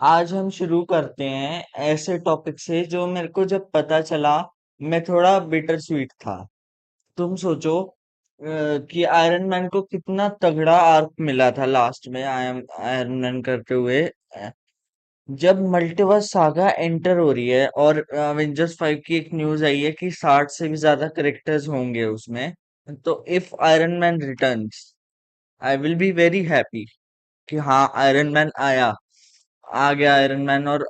आज हम शुरू करते हैं ऐसे टॉपिक से जो मेरे को जब पता चला मैं थोड़ा बिटर स्वीट था। तुम सोचो कि आयरन मैन को कितना तगड़ा आर्क मिला था लास्ट में आयरन मैन करते हुए। जब मल्टीवर्स सागा एंटर हो रही है और अवेंजर्स 5 की एक न्यूज आई है कि 60 से भी ज्यादा करेक्टर्स होंगे उसमें। तो if iron man returns I will be very happy कि हाँ आयरन मैन आया। आ गया आयरन मैन और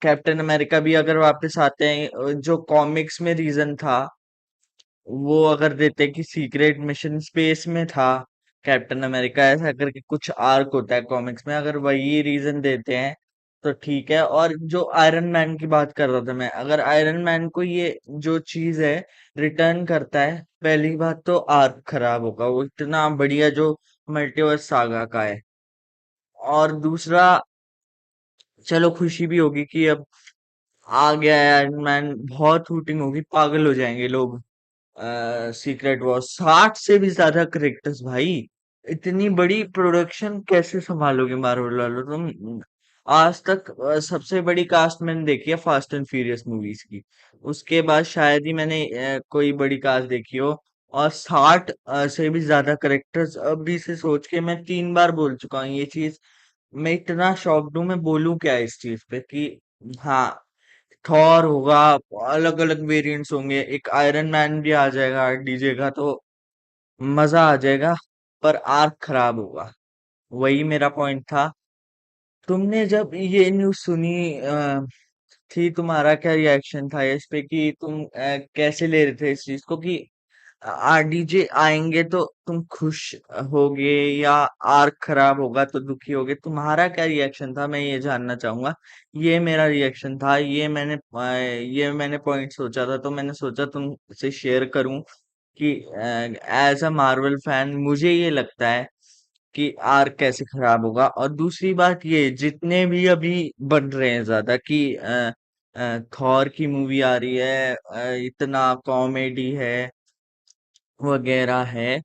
कैप्टन अमेरिका भी अगर वापस आते हैं, जो कॉमिक्स में रीजन था वो अगर देते कि सीक्रेट मिशन स्पेस में था कैप्टन अमेरिका, ऐसा करके कुछ आर्क होता है कॉमिक्स में, अगर वही रीजन देते हैं तो ठीक है। और जो आयरन मैन की बात कर रहा था मैं, अगर आयरन मैन को ये जो चीज है रिटर्न करता है, पहली बात तो आर्क खराब होगा, वो इतना बढ़िया जो मल्टीवर्स सागा का है। और दूसरा, चलो खुशी भी होगी कि अब आ गया है आयरन मैन, बहुत हूटिंग होगी, पागल हो जाएंगे लोग। सीक्रेट वॉर 60 से भी ज्यादा करेक्टर्स भाई, इतनी बड़ी प्रोडक्शन कैसे संभालोगे मार्वल वालों तुम। आज तक सबसे बड़ी कास्ट मैंने देखी है फास्ट एंड फ्यूरियस मूवीज की, उसके बाद शायद ही मैंने कोई बड़ी कास्ट देखी हो। और 60 से भी ज्यादा करेक्टर्स, अभी से सोच के मैं 3 बार बोल चुका हूँ ये चीज। मैं इतना शॉक्ड हूँ, मैं बोलूं क्या इस चीज पे कि हाँ, थॉर होगा, अलग अलग वेरिएंट्स होंगे, एक आयरन मैन भी आ जाएगा डीजे का, तो मजा आ जाएगा। पर आर्क खराब होगा, वही मेरा पॉइंट था। तुमने जब ये न्यूज़ सुनी थी, तुम्हारा क्या रिएक्शन था इस पे कि तुम कैसे ले रहे थे इस चीज को कि आरडीजे आएंगे तो तुम खुश होगे या आर्क खराब होगा तो दुखी होगे? तुम्हारा क्या रिएक्शन था, मैं ये जानना चाहूंगा। ये मेरा रिएक्शन था, ये मैंने पॉइंट सोचा था, तो मैंने सोचा तुमसे शेयर करूं कि एज अ मार्वल फैन मुझे ये लगता है कि आर्क कैसे खराब होगा। और दूसरी बात, ये जितने भी अभी बन रहे हैं ज्यादा कि थॉर की मूवी आ रही है, इतना कॉमेडी है वगैरह है,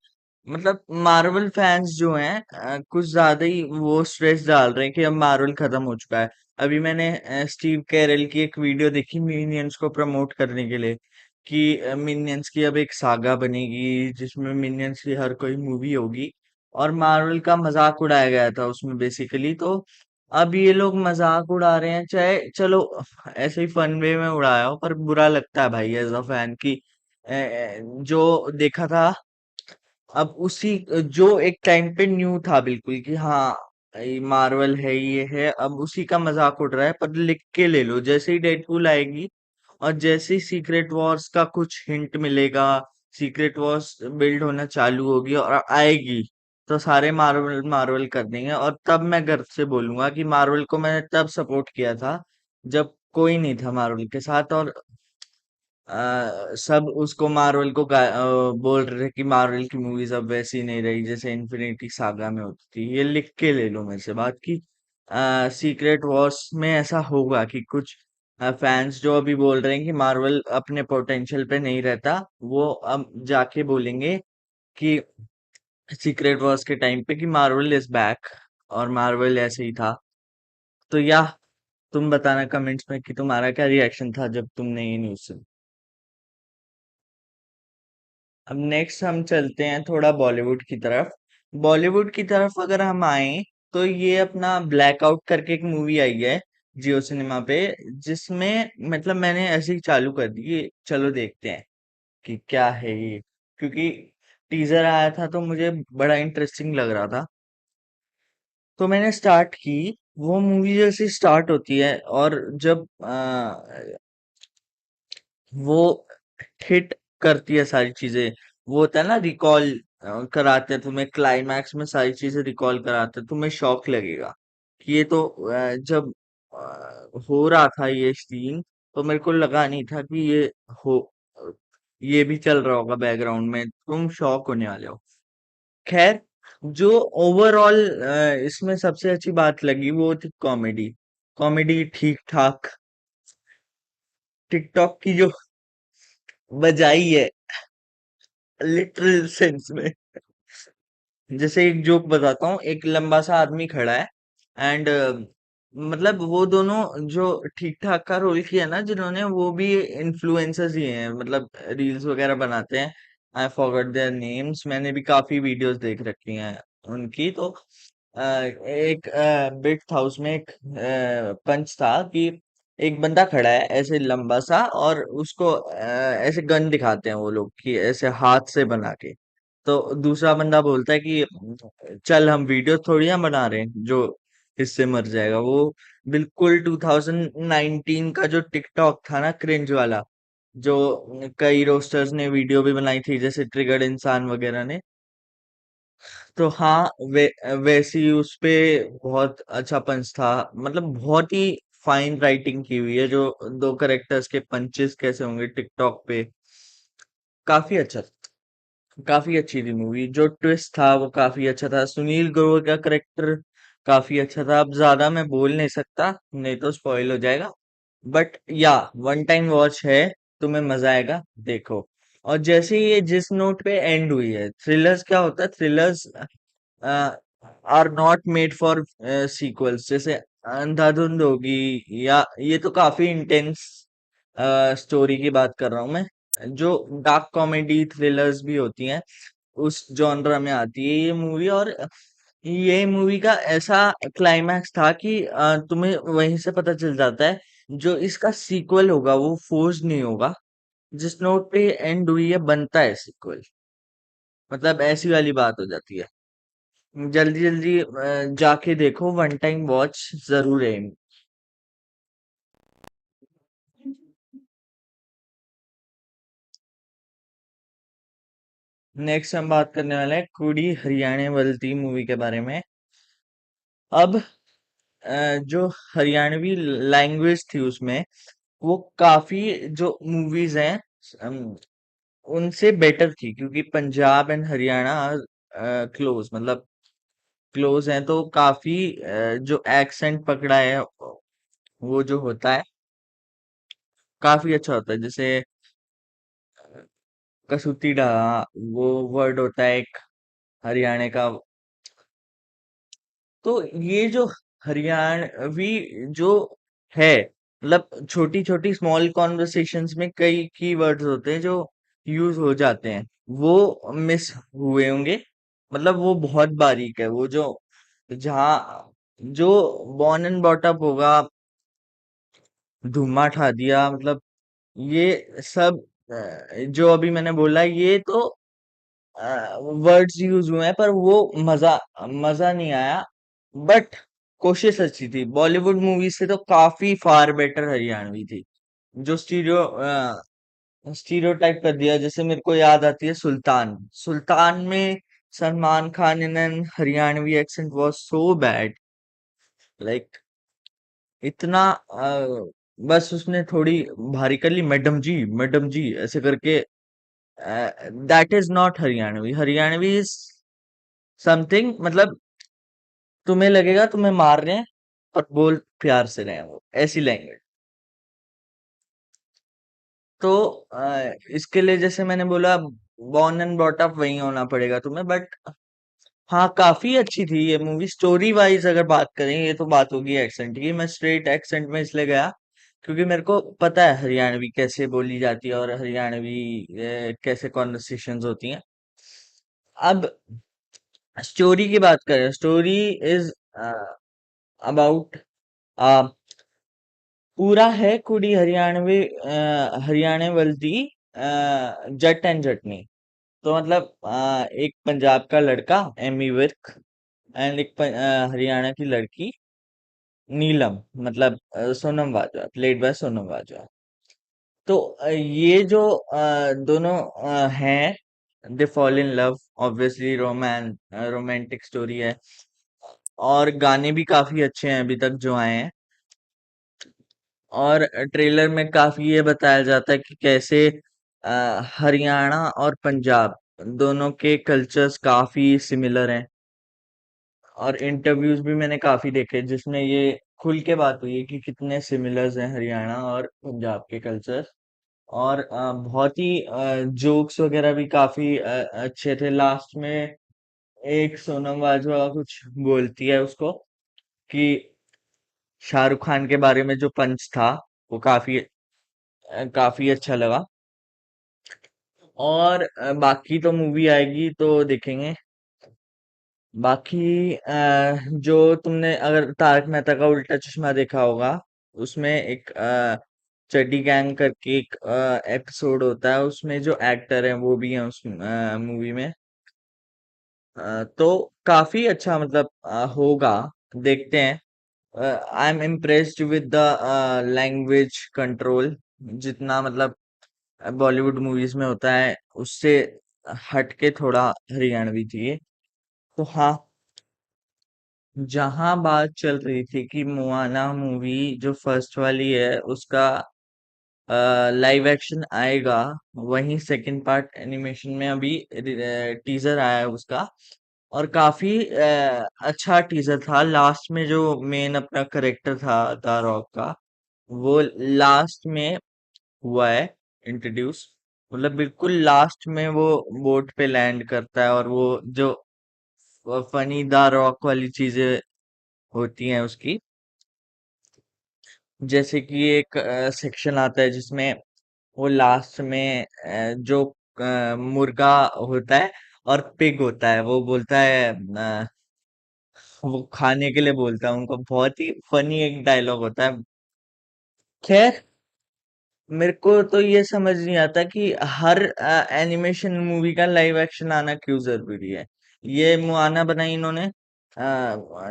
मतलब मार्वल फैंस जो हैं कुछ ज्यादा ही वो स्ट्रेस डाल रहे हैं कि अब मार्वल खत्म हो चुका है। अभी मैंने स्टीव कैरल की एक वीडियो देखी मिनियंस को प्रमोट करने के लिए कि मिनियंस की अब एक सागा बनेगी जिसमें मिनियंस की हर कोई मूवी होगी, और मार्वल का मजाक उड़ाया गया था उसमें बेसिकली। तो अब ये लोग मजाक उड़ा रहे हैं, चाहे चलो ऐसे ही फन वे में उड़ाया हो, पर बुरा लगता है भाई एज अ फैन की जो देखा था। अब उसी जो एक टाइम पे न्यू था बिल्कुल कि हाँ ये मार्वल है, ये है, अब उसी का मजाक उड़ रहा है। पर लिख के ले लो, जैसे ही डेडपूल आएगी और जैसे ही सीक्रेट वॉर्स का कुछ हिंट मिलेगा, सीक्रेट वॉर्स बिल्ड होना चालू होगी और आएगी, तो सारे मार्वल मार्वल कर देंगे। और तब मैं गर्व से बोलूंगा कि मार्वल को मैंने तब सपोर्ट किया था जब कोई नहीं था मार्वल के साथ, और सब उसको मार्वल को बोल रहे थे कि मार्वल की मूवीज अब वैसी नहीं रही जैसे इन्फिनिटी सागा में होती थी। ये लिख के ले लो मेरे से बात की सीक्रेट वॉर्स में ऐसा होगा कि कुछ फैंस जो अभी बोल रहे हैं कि मार्वल अपने पोटेंशियल पे नहीं रहता, वो अब जाके बोलेंगे कि सीक्रेट वॉर्स के टाइम पे कि मार्वल इज बैक, और मार्वल ऐसे ही था। तो या तुम बताना कमेंट्स में कि तुम्हारा क्या रिएक्शन था जब तुमने ये न्यूज़ सुनी। अब नेक्स्ट हम चलते हैं थोड़ा बॉलीवुड की तरफ। बॉलीवुड की तरफ अगर हम आए तो ये अपना ब्लैकआउट करके एक मूवी आई है जियो सिनेमा पे, जिसमें मतलब मैंने ऐसे ही चालू कर दी कि चलो देखते हैं कि क्या है ये, क्योंकि टीजर आया था तो मुझे बड़ा इंटरेस्टिंग लग रहा था। तो मैंने स्टार्ट की। वो मूवी जैसे स्टार्ट होती है और जब वो हिट करती है सारी चीजें, वो होता है ना रिकॉल कराते हैं तुम्हें, क्लाइमैक्स में सारी चीजें रिकॉल कराते हैं, तुम्हें शॉक लगेगा कि ये तो जब हो रहा था ये सीन, तो मेरे को लगा नहीं था कि हो ये भी चल रहा होगा बैकग्राउंड में, तुम शॉक होने वाले हो। खैर, जो ओवरऑल इसमें सबसे अच्छी बात लगी वो थी कॉमेडी। कॉमेडी ठीक ठाक, टिकटॉक की जो बजाई है लिटरल सेंस में। जैसे एक जोक बताता हूँ, एक लंबा सा आदमी खड़ा है एंड मतलब वो दोनों जो ठीक ठाक का रोल किया ना जिन्होंने, वो भी इन्फ्लुएंसर्स ही हैं, मतलब रील्स वगैरह बनाते हैं। आई फॉरगॉट देयर नेम्स, मैंने भी काफी वीडियोस देख रखी हैं उनकी। तो एक बिट था उसमें, एक पंच था कि एक बंदा खड़ा है ऐसे लंबा सा, और उसको ऐसे गन दिखाते हैं वो लोग कि ऐसे हाथ से बना के। तो दूसरा बंदा बोलता है कि चल हम वीडियो थोड़ी ना बना रहे हैं जो इससे मर जाएगा। वो बिल्कुल 2019 का जो टिकटॉक था ना, क्रिंज वाला, जो कई रोस्टर्स ने वीडियो भी बनाई थी जैसे ट्रिगर्ड इंसान वगैरह ने। तो हाँ, वैसी उस पे बहुत अच्छा पंच था। मतलब बहुत ही फाइन राइटिंग की हुई है, जो दो करेक्टर्स के पंचेस कैसे होंगे टिकटॉक पे। काफी अच्छा, काफी अच्छी थी मूवी। जो ट्विस्ट था वो काफी अच्छा था। सुनील ग्रोवर का करेक्टर काफी अच्छा था। अब ज्यादा मैं बोल नहीं सकता, नहीं तो स्पॉइल हो जाएगा। बट या, वन टाइम वॉच है, तुम्हें मजा आएगा, देखो। और जैसे ये जिस नोट पे एंड हुई है, थ्रिलर्स क्या होता है, thrillers are not made for sequels. जैसे अंधाधुंध होगी, या ये तो काफी इंटेंस स्टोरी की बात कर रहा हूं मैं। जो डार्क कॉमेडी थ्रिलर्स भी होती हैं, उस जॉनरा में आती है ये मूवी। और ये मूवी का ऐसा क्लाइमैक्स था कि तुम्हें वहीं से पता चल जाता है जो इसका सीक्वल होगा वो फोर्स नहीं होगा। जिस नोट पे एंड हुई है बनता है सीक्वल, मतलब ऐसी वाली बात हो जाती है। जल्दी जल्दी जाके देखो, वन टाइम वॉच जरूर है। नेक्स्ट हम बात करने वाले हैं कुड़ी हरियाणे वलती मूवी के बारे में। अब जो हरियाणवी लैंग्वेज थी उसमें, वो काफी, जो मूवीज हैं अम, उनसे बेटर थी, क्योंकि पंजाब एंड हरियाणा क्लोज, मतलब क्लोज हैं। तो काफी जो एक्सेंट पकड़ा है वो जो होता है काफी अच्छा होता है। जैसे कसूती ढाहा, वो वर्ड होता है एक हरियाणा का। तो ये जो हरियाणवी जो है, मतलब छोटी छोटी स्मॉल कॉन्वर्सेशंस में कई की वर्ड्स होते हैं जो यूज हो जाते हैं, वो मिस हुए होंगे। मतलब वो बहुत बारीक है, वो जो जहाँ जो बॉर्न एंड बॉट अप होगा, धुम्मा ठा दिया, मतलब ये सब जो अभी मैंने बोला, ये तो वर्ड्स यूज हुए हैं, पर वो मजा मजा नहीं आया। बट कोशिश अच्छी थी। बॉलीवुड मूवी से तो काफी फार बेटर हरियाणवी थी। जो स्टीरियोटाइप कर दिया, जैसे मेरे को याद आती है सुल्तान। सुल्तान में Salman Khan in an Haryanvi accent was so bad, like इतना बस उसने थोड़ी भारी कर ली, मैडम जी ऐसे करके। That is not Haryanvi. Haryanvi is something, मतलब तुम्हें लगेगा तुम्हें मार रहे हैं और बोल प्यार से रहे हैं, वो ऐसी लैंग्वेज। तो इसके लिए जैसे मैंने बोला, बॉर्न एंड ब्रॉट अप वही होना पड़ेगा तुम्हें। बट हाँ, काफी अच्छी थी ये मूवी। स्टोरी वाइज अगर बात करें, ये तो बात होगी एक्सेंट की। मैं स्ट्रेट एक्सेंट में इसलिए गया क्योंकि मेरे को पता है हरियाणवी कैसे बोली जाती है, और हरियाणवी कैसे कॉन्वर्सेशंस होती हैं। अब स्टोरी की बात करें, स्टोरी इज अबाउट, पूरा है कुड़ी हरियाणवी हरियाणा वलदी जट एंड जटनी। तो मतलब एक पंजाब का लड़का एमी विर्क, एंड एक हरियाणा की लड़की नीलम, मतलब सोनम बाजवा, प्लेड बाय सोनम बाजवा। तो ये जो दोनों हैं, they fall in love, obviously romantic story है। और गाने भी काफी अच्छे हैं अभी तक जो आए हैं। और ट्रेलर में काफी ये बताया जाता है कि कैसे हरियाणा और पंजाब दोनों के कल्चर्स काफी सिमिलर हैं। और इंटरव्यूज भी मैंने काफी देखे जिसमें ये खुल के बात हुई है कि कितने सिमिलर्स हैं हरियाणा और पंजाब के कल्चर। और बहुत ही जोक्स वगैरह भी काफी अच्छे थे। लास्ट में एक सोनम बाजवा कुछ बोलती है उसको कि शाहरुख खान के बारे में जो पंच था वो काफी अच्छा लगा। और बाकी तो मूवी आएगी तो देखेंगे। बाकी जो तुमने अगर तारक मेहता का उल्टा चश्मा देखा होगा, उसमें एक चड्डी गैंग करके एक एपिसोड होता है, उसमें जो एक्टर है वो भी है उस मूवी में। तो काफी अच्छा मतलब होगा, देखते हैं। I am impressed with the language control, जितना मतलब बॉलीवुड मूवीज में होता है उससे हट के थोड़ा हरियाणवी चाहिए। तो हाँ, जहां बात चल रही थी कि मुआना मूवी जो फर्स्ट वाली है उसका लाइव एक्शन आएगा, वहीं सेकंड पार्ट एनिमेशन में अभी टीजर आया है उसका। और काफी अच्छा टीजर था। लास्ट में जो मेन अपना करेक्टर था द रॉक का, वो लास्ट में हुआ है इंट्रोड्यूस। मतलब बिल्कुल लास्ट में वो बोट पे लैंड करता है, और वो जो फनी द रॉक वाली चीजें होती हैं उसकी, जैसे कि एक सेक्शन आता है जिसमें वो लास्ट में जो मुर्गा होता है और पिग होता है, वो बोलता है वो खाने के लिए बोलता है उनको, बहुत ही फनी एक डायलॉग होता है। खैर, मेरे को तो ये समझ नहीं आता कि हर एनिमेशन मूवी का लाइव एक्शन आना क्यों जरूरी है। ये मुआना बनाई इन्होंने,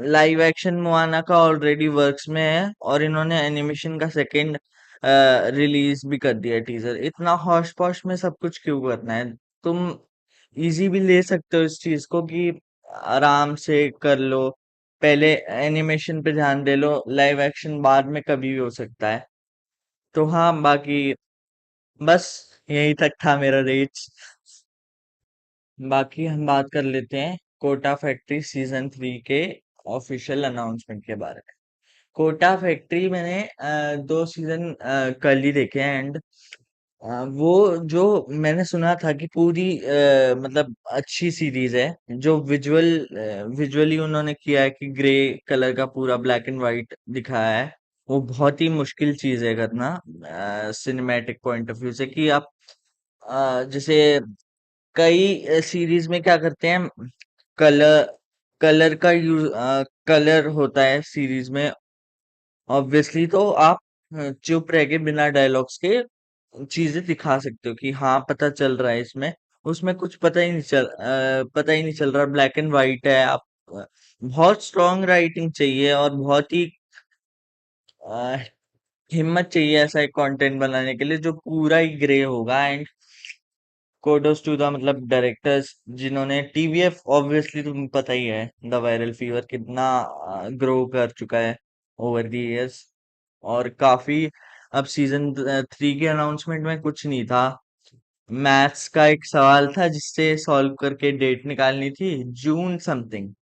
लाइव एक्शन मुआना का ऑलरेडी वर्क्स में है, और इन्होंने एनिमेशन का सेकंड रिलीज भी कर दिया टीजर। इतना हौश पौश में सब कुछ क्यों करना है? तुम इजी भी ले सकते हो इस चीज को कि आराम से कर लो, पहले एनिमेशन पे ध्यान दे लो, लाइव एक्शन बाद में कभी भी हो सकता है। तो हाँ, बाकी बस यही तक था मेरा रेट्स। बाकी हम बात कर लेते हैं कोटा फैक्ट्री सीजन 3 के ऑफिशियल अनाउंसमेंट के बारे में। कोटा फैक्ट्री मैंने 2 सीजन कल ही देखे हैं, एंड वो जो मैंने सुना था कि पूरी मतलब अच्छी सीरीज है। जो विजुअली उन्होंने किया है कि ग्रे कलर का पूरा ब्लैक एंड व्हाइट दिखाया है, वो बहुत ही मुश्किल चीज है करना सिनेमैटिक पॉइंट ऑफ व्यू से। कि आप जैसे कई सीरीज में क्या करते हैं, कलर कलर का यूज कलर होता है सीरीज में, ऑब्वियसली। तो आप चुप रह के बिना डायलॉग्स के चीजें दिखा सकते हो कि हाँ पता चल रहा है इसमें। उसमें कुछ पता ही नहीं चल रहा, ब्लैक एंड व्हाइट है। आप बहुत स्ट्रांग राइटिंग चाहिए और बहुत ही अ, हिम्मत चाहिए ऐसा एक कंटेंट बनाने के लिए जो पूरा ही ग्रे होगा। एंड कोडोस टू द मतलब डायरेक्टर्स जिन्होंने टीवीएफ, ऑब्वियसली तुम्हें पता ही है द वायरल फीवर कितना ग्रो कर चुका है ओवर द इयर्स। और काफी, अब सीजन 3 के अनाउंसमेंट में कुछ नहीं था। मैथ्स का एक सवाल था जिससे सॉल्व करके डेट निकालनी थी, जून समथिंग।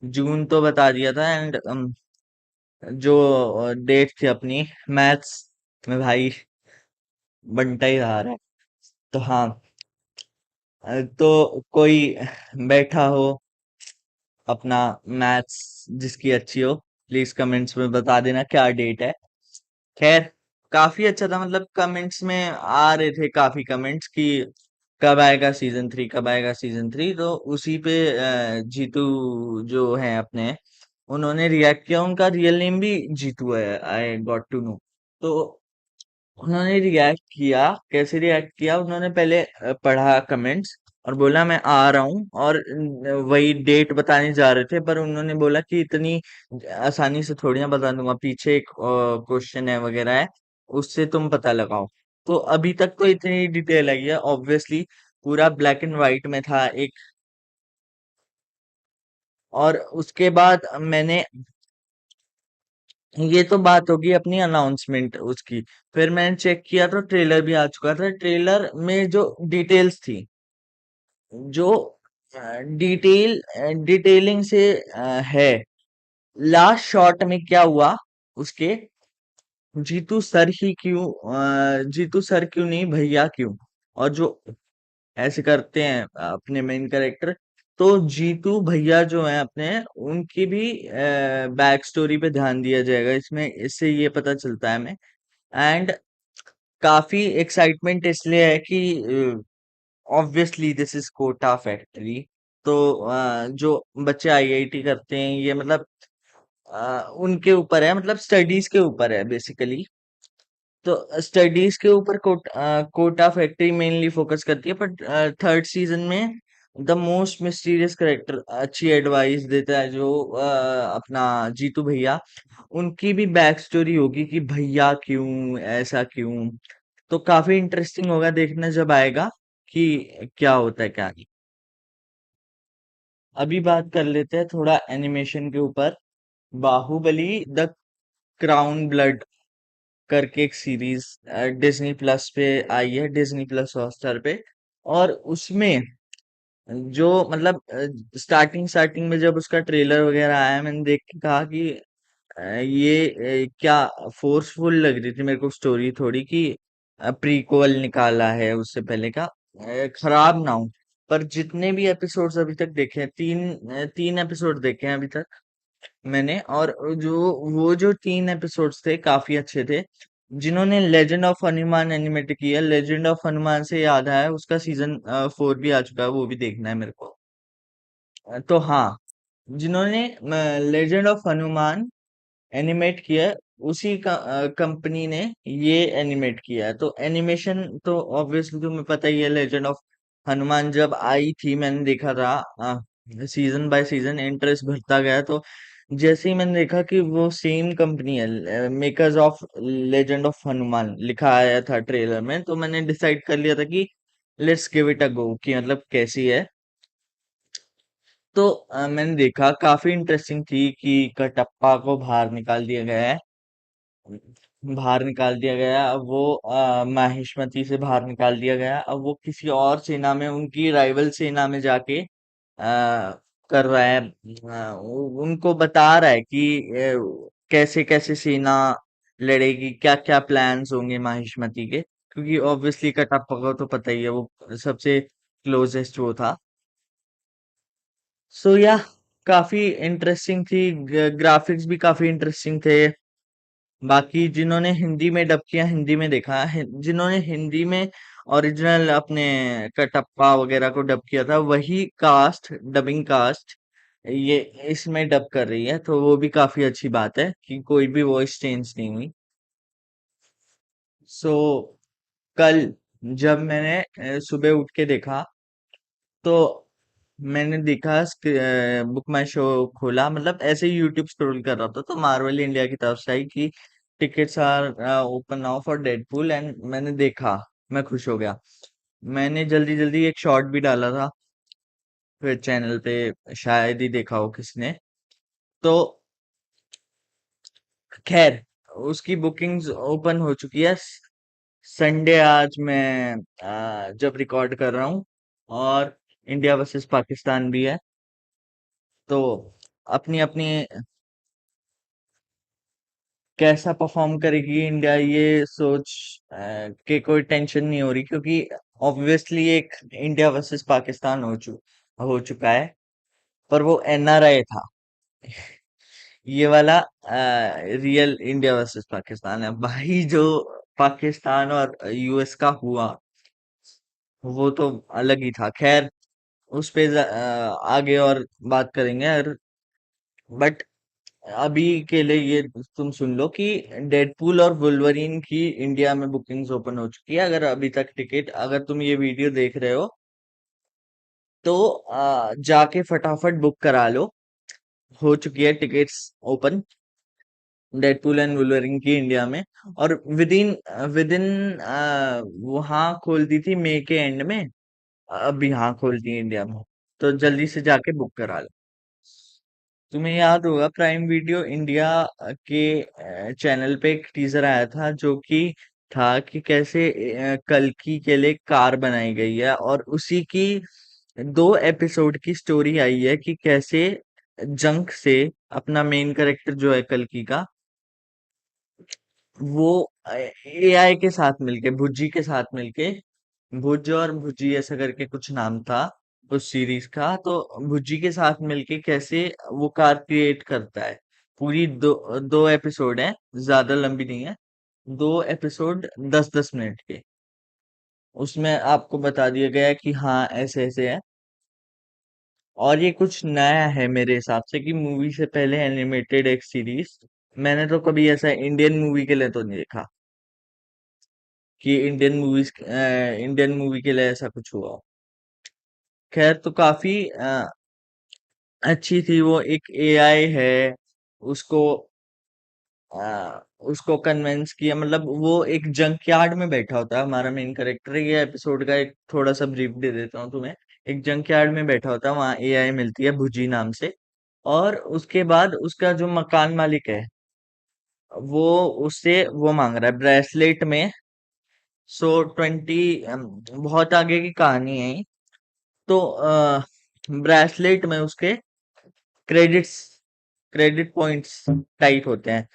जून तो बता दिया था, एंड जो डेट थी अपनी मैथ्स में, भाई बनता ही रहा है। तो हाँ, तो कोई बैठा हो अपना मैथ्स जिसकी अच्छी हो, प्लीज कमेंट्स में बता देना क्या डेट है। खैर, काफी अच्छा था। मतलब कमेंट्स में आ रहे थे काफी कमेंट्स कि कब आएगा सीजन 3, कब आएगा सीजन 3। तो उसी पे जीतू जो है अपने, उन्होंने रिएक्ट किया। उनका रियल नेम भी जीतू है, आई गॉट टू नो। तो उन्होंने रिएक्ट किया। कैसे रिएक्ट किया? उन्होंने पहले पढ़ा कमेंट्स और बोला मैं आ रहा हूँ, और वही डेट बताने जा रहे थे, पर उन्होंने बोला कि इतनी आसानी से थोड़ी ना बता दूंगा, पीछे एक क्वेश्चन है वगैरह है, उससे तुम पता लगाओ। तो अभी तक तो इतनी डिटेल आई है, ऑब्वियसली पूरा ब्लैक एंड व्हाइट में था एक। और उसके बाद मैंने, ये तो बात होगी अपनी अनाउंसमेंट उसकी। फिर मैंने चेक किया तो ट्रेलर भी आ चुका था। ट्रेलर में जो डिटेल्स थी, जो डिटेलिंग से है, लास्ट शॉट में क्या हुआ उसके, जीतू सर क्यों नहीं, भैया क्यों? और जो ऐसे करते हैं अपने मेन कैरेक्टर, तो जीतू भैया जो है अपने, उनकी भी बैक स्टोरी पे ध्यान दिया जाएगा इसमें, इससे ये पता चलता है हमें। एंड काफी एक्साइटमेंट इसलिए है कि obviously this is Kota factory. तो जो बच्चे आईआईटी करते हैं, ये मतलब उनके ऊपर है, मतलब स्टडीज के ऊपर है बेसिकली। तो स्टडीज के ऊपर कोटा फैक्ट्री मेनली फोकस करती है, बट थर्ड सीजन में द मोस्ट मिस्टीरियस करेक्टर अच्छी एडवाइस देता है जो अपना जीतू भैया। उनकी भी बैक स्टोरी होगी कि भैया क्यों ऐसा क्यों। तो काफी इंटरेस्टिंग होगा देखना जब आएगा कि क्या होता है क्या नहीं। अभी बात कर लेते हैं थोड़ा एनिमेशन के ऊपर। बाहुबली द क्राउन ब्लड करके एक सीरीज डिज्नी प्लस पे आई है, डिज्नी प्लस हॉटस्टार पे। और उसमें जो मतलब स्टार्टिंग स्टार्टिंग में जब उसका ट्रेलर वगैरह आया, मैंने देख के कहा कि ये क्या फोर्सफुल लग रही थी मेरे को स्टोरी थोड़ी, कि प्रीक्वल निकाला है उससे पहले का, खराब ना हो। पर जितने भी एपिसोड्स अभी तक देखे हैं, तीन एपिसोड देखे हैं अभी तक मैंने, और जो वो जो तीन एपिसोड्स थे काफी अच्छे थे। जिन्होंने लेजेंड ऑफ हनुमान एनिमेट किया, लेजेंड ऑफ हनुमान से याद आया, उसका सीजन 4 भी आ चुका है, वो भी देखना है मेरे को। तो हाँ, जिन्होंने लेजेंड ऑफ हनुमान एनिमेट किया है, उसी का कंपनी ने ये एनिमेट किया है। तो एनिमेशन तो ऑब्वियसली तुम्हें पता ही है, लेजेंड ऑफ हनुमान जब आई थी मैंने देखा था, सीजन बाय सीजन इंटरेस्ट बढ़ता गया। तो जैसे ही मैंने देखा कि वो सेम कंपनी है, makers of legend of Hanuman लिखा आया था ट्रेलर में, तो मैंने डिसाइड कर लिया था कि लेट्स गिव इट अ गो, कि मतलब कैसी है। तो मैंने देखा काफी इंटरेस्टिंग थी कि कटप्पा को बाहर निकाल दिया गया है। बाहर निकाल दिया गया, अब वो माहिष्मती से बाहर निकाल दिया गया, अब वो किसी और सेना में, उनकी राइवल सेना में जाके कर रहा है, उनको बता रहा है कि कैसे कैसे सेना लड़ेगी, क्या क्या प्लान्स होंगे माहिष्मती के, क्योंकि ऑब्वियसली कटप्पा को तो पता ही है, वो सबसे क्लोजेस्ट वो था। सो या काफी इंटरेस्टिंग थी, ग्राफिक्स भी काफी इंटरेस्टिंग थे। बाकी जिन्होंने हिंदी में डब किया, हिंदी में देखा है, जिन्होंने हिंदी में ओरिजिनल अपने कटप्पा वगैरह को डब किया था, वही कास्ट, डबिंग कास्ट ये इसमें डब कर रही है, तो वो भी काफी अच्छी बात है कि कोई भी वॉइस चेंज नहीं हुई। सो कल जब मैंने सुबह उठ के देखा, तो मैंने देखा बुक माई शो खोला, मतलब ऐसे ही यूट्यूब स्क्रॉल कर रहा था, तो मार्वल इंडिया की तरफ से आई कि tickets are open now for Deadpool, and मैंने देखा, मैं खुश हो गया। मैंने जल्दी जल्दी एक शॉर्ट भी डाला था फिर चैनल पे, शायद ही देखा हो किसने। तो खैर, उसकी बुकिंग्स ओपन हो चुकी है। संडे आज मैं जब रिकॉर्ड कर रहा हूँ, और इंडिया वर्सेस पाकिस्तान भी है, तो अपनी अपनी कैसा परफॉर्म करेगी इंडिया, ये सोच के कोई टेंशन नहीं हो रही, क्योंकि ऑब्वियसली एक इंडिया वर्सेस पाकिस्तान हो चुका है, पर वो एनआरआई था। ये वाला रियल इंडिया वर्सेस पाकिस्तान है भाई। जो पाकिस्तान और यूएस का हुआ, वो तो अलग ही था। खैर, उस पे आगे और बात करेंगे, अगर बट अभी के लिए ये तुम सुन लो कि डेडपूल और वुल्वरीन की इंडिया में बुकिंग्स ओपन हो चुकी है। अगर अभी तक टिकट, अगर तुम ये वीडियो देख रहे हो, तो जाके फटाफट बुक करा लो। हो चुकी है tickets open, Deadpool and Wolverine की इंडिया में। और विद इन वहां खोल दी थथी मई के एंड में, अब यहाँ खोल दी इंडिया में, तो जल्दी से जाके बुक करा लो। तुम्हें याद होगा प्राइम वीडियो इंडिया के चैनल पे एक टीजर आया था, जो कि था कि कैसे कल्कि के लिए कार बनाई गई है, और उसी की 2 एपिसोड की स्टोरी आई है कि कैसे जंक से अपना मेन कैरेक्टर जो है कल्कि का, वो एआई के साथ मिलके, भुज्जी के साथ मिलके, भुज और भुज्जी ऐसा करके कुछ नाम था, उस सीरीज का। तो भुज्जी के साथ मिलके कैसे वो कार क्रिएट करता है। पूरी दो दो एपिसोड है, ज्यादा लंबी नहीं है। दो एपिसोड 10-10 मिनट के, उसमें आपको बता दिया गया है कि हाँ ऐसे ऐसे है। और ये कुछ नया है मेरे हिसाब से कि मूवी से पहले एनिमेटेड एक सीरीज। मैंने तो कभी ऐसा इंडियन मूवी के लिए तो नहीं देखा कि इंडियन मूवी के लिए ऐसा कुछ हुआ हो। खैर, तो काफी अच्छी थी वो। एक एआई है, उसको उसको कन्विंस किया। मतलब वो एक जंक यार्ड में बैठा होता है, हमारा मेन कैरेक्टर। ये एपिसोड का एक थोड़ा सा ब्रीफ दे देता हूँ तुम्हें। एक जंक यार्ड में बैठा होता है, वहां एआई मिलती है भुजी नाम से। और उसके बाद उसका जो मकान मालिक है, वो उससे वो मांग रहा है ब्रेसलेट में। सो 20, बहुत आगे की कहानी है ये। तो ब्रेसलेट में उसके क्रेडिट्स क्रेडिट पॉइंट्स टाइप होते हैं,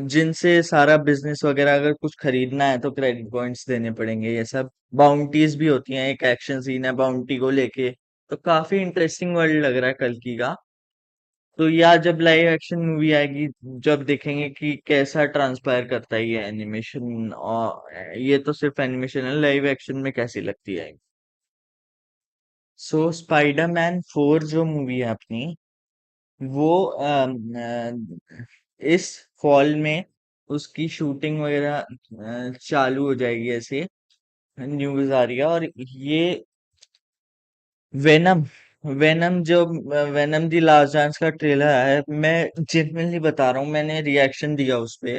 जिनसे सारा बिजनेस वगैरह अगर कुछ खरीदना है तो क्रेडिट पॉइंट्स देने पड़ेंगे। ये सब बाउंटीज भी होती हैं, एक एक्शन सीन है बाउंटी को लेके। तो काफी इंटरेस्टिंग वर्ल्ड लग रहा है कल्कि का। तो या जब लाइव एक्शन मूवी आएगी, जब देखेंगे कि कैसा ट्रांसपायर करता है ये एनिमेशन। और ये तो सिर्फ एनिमेशन है, लाइव एक्शन में कैसी लगती है। सो स्पाइडरमैन 4 जो मूवी है अपनी, वो इस फॉल में उसकी शूटिंग वगैरह चालू हो जाएगी, ऐसे न्यूज आ रही है। और ये वेनम वेनम जो वेनम दी लास्ट डांस का ट्रेलर है, मैं जेन्युइनली बता रहा हूँ, मैंने रिएक्शन दिया उस पे।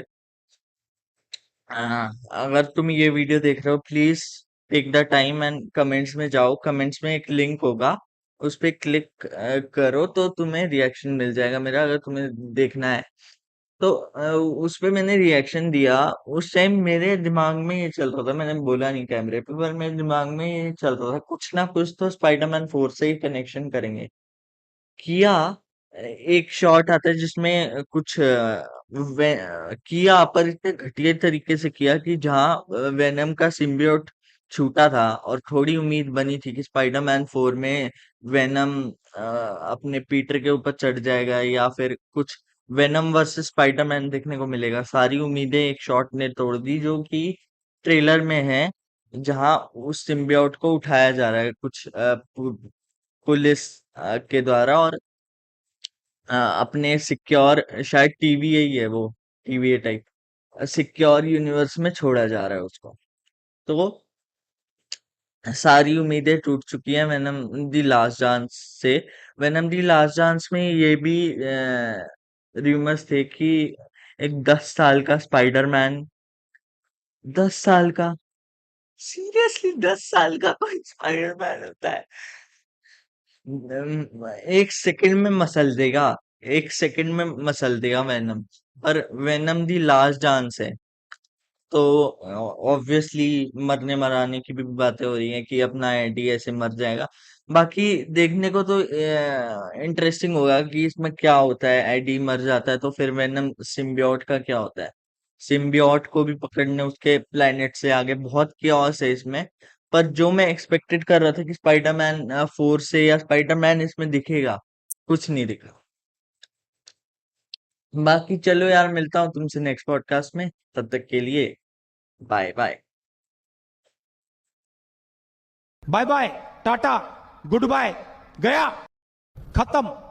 अगर तुम ये वीडियो देख रहे हो, please take the time and comments में जाओ। कमेंट्स में एक लिंक होगा, उस पे क्लिक करो तो तुम्हें रिएक्शन मिल जाएगा मेरा, अगर तुम्हें देखना है तो। उस पे मैंने रिएक्शन दिया। उस टाइम मेरे दिमाग में ये चल रहा था, मैंने बोला नहीं कैमरे पे, पर मेरे दिमाग में ये चल रहा था कुछ ना कुछ तो स्पाइडरमैन 4 से ही कनेक्शन करेंगे। किया एक शॉट आता है जिसमें कुछ किया, पर इतने घटिया तरीके से किया कि जहाँ वेनम का सिम्बियोट छूटा था और थोड़ी उम्मीद बनी थी कि स्पाइडरमैन 4 में वेनम अपने पीटर के ऊपर चढ़ जाएगा या फिर कुछ वेनम वर्सेस स्पाइडरमैन देखने को मिलेगा, सारी उम्मीदें एक शॉट ने तोड़ दी जो कि ट्रेलर में है। जहां उस सिम्बियोट को उठाया जा रहा है कुछ पुलिस के द्वारा, और अपने सिक्योर, शायद टीवीए ही है वो, टीवीए टाइप सिक्योर यूनिवर्स में छोड़ा जा रहा है उसको। तो सारी उम्मीदें टूट चुकी हैं वेनम दी लास्ट डांस से। वेनम दी लास्ट डांस में ये भी रूमर्स थे कि एक 10 साल का स्पाइडरमैन, 10 साल का, सीरियसली 10 साल का कोई स्पाइडरमैन होता है? एक सेकंड में मसल देगा, एक सेकंड में मसल देगा वेनम। पर वेनम दी लास्ट डांस है, तो ऑब्वियसली मरने मराने की भी बातें हो रही हैं कि अपना एडी ऐसे मर जाएगा। बाकी देखने को तो इंटरेस्टिंग होगा कि इसमें क्या होता है। एडी मर जाता है तो फिर वेनम सिम्बियोट का क्या होता है। सिम्बियोट को भी पकड़ने उसके प्लेनेट से आगे बहुत chaos है इसमें। पर जो मैं एक्सपेक्टेड कर रहा था कि स्पाइडरमैन 4 से या स्पाइडरमैन इसमें दिखेगा, कुछ नहीं दिखा। बाकी चलो यार, मिलता हूँ तुमसे नेक्स्ट पॉडकास्ट में, तब तक के लिए bye bye. Bye bye, tata, goodbye, गया, खत्म।